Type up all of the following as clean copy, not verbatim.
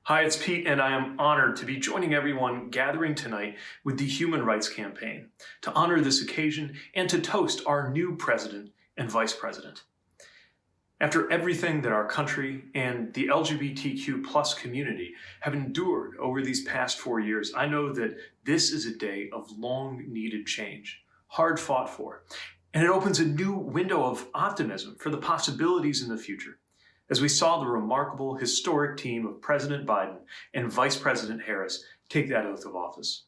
Hi, it's Pete, and I am honored to be joining everyone gathering tonight with the Human Rights Campaign to honor this occasion and to toast our new president and vice president. After everything that our country and the LGBTQ+ community have endured over these past 4 years, I know that this is a day of long-needed change, hard fought for, and it opens a new window of optimism for the possibilities in the future, as we saw the remarkable, historic team of President Biden and Vice President Harris take that oath of office.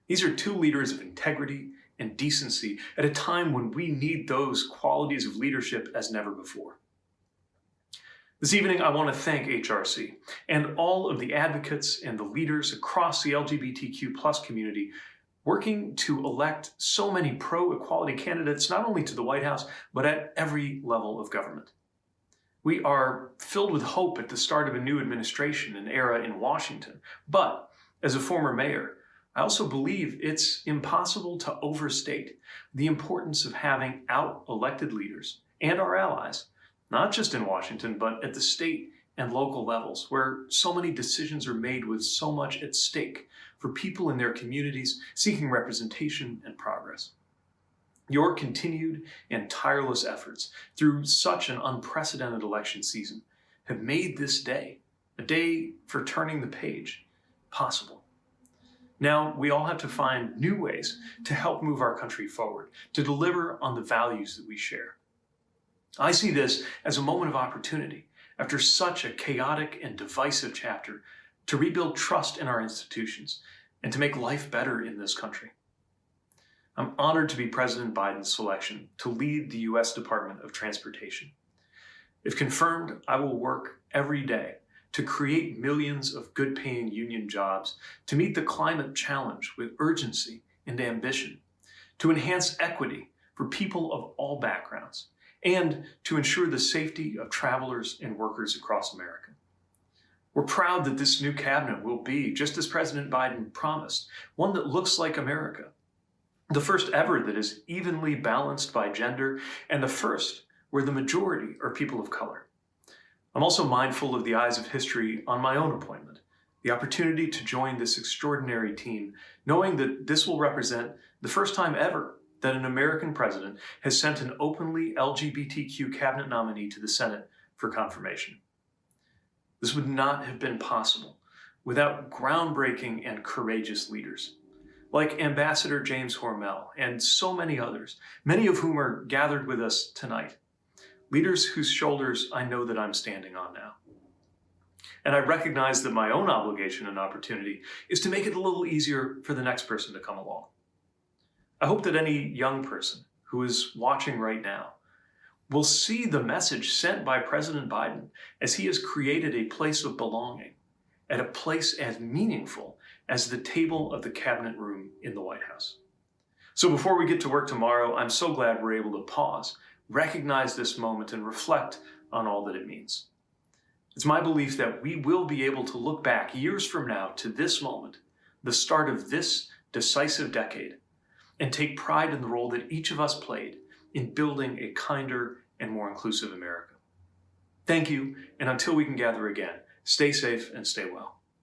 These are two leaders of integrity and decency at a time when we need those qualities of leadership as never before. This evening, I want to thank HRC and all of the advocates and the leaders across the LGBTQ+ community working to elect so many pro-equality candidates, not only to the White House, but at every level of government. We are filled with hope at the start of a new administration and era in Washington. But as a former mayor, I also believe it's impossible to overstate the importance of having out-elected leaders and our allies, not just in Washington, but at the state and local levels, where so many decisions are made with so much at stake for people in their communities seeking representation and progress. Your continued and tireless efforts through such an unprecedented election season have made this day, a day for turning the page, possible. Now, we all have to find new ways to help move our country forward, to deliver on the values that we share. I see this as a moment of opportunity after such a chaotic and divisive chapter to rebuild trust in our institutions and to make life better in this country. I'm honored to be President Biden's selection to lead the U.S. Department of Transportation. If confirmed, I will work every day to create millions of good-paying union jobs, to meet the climate challenge with urgency and ambition, to enhance equity for people of all backgrounds, and to ensure the safety of travelers and workers across America. We're proud that this new cabinet will be, just as President Biden promised, one that looks like America. The first ever that is evenly balanced by gender, and the first where the majority are people of color. I'm also mindful of the eyes of history on my own appointment, the opportunity to join this extraordinary team, knowing that this will represent the first time ever that an American president has sent an openly LGBTQ cabinet nominee to the Senate for confirmation. This would not have been possible without groundbreaking and courageous leaders, like Ambassador James Hormel and so many others, many of whom are gathered with us tonight. Leaders whose shoulders I know that I'm standing on now. And I recognize that my own obligation and opportunity is to make it a little easier for the next person to come along. I hope that any young person who is watching right now will see the message sent by President Biden as he has created a place of belonging, at a place as meaningful as the table of the cabinet room in the White House. So before we get to work tomorrow, I'm so glad we're able to pause, recognize this moment, and reflect on all that it means. It's my belief that we will be able to look back years from now to this moment, the start of this decisive decade, and take pride in the role that each of us played in building a kinder and more inclusive America. Thank you, and until we can gather again, stay safe and stay well.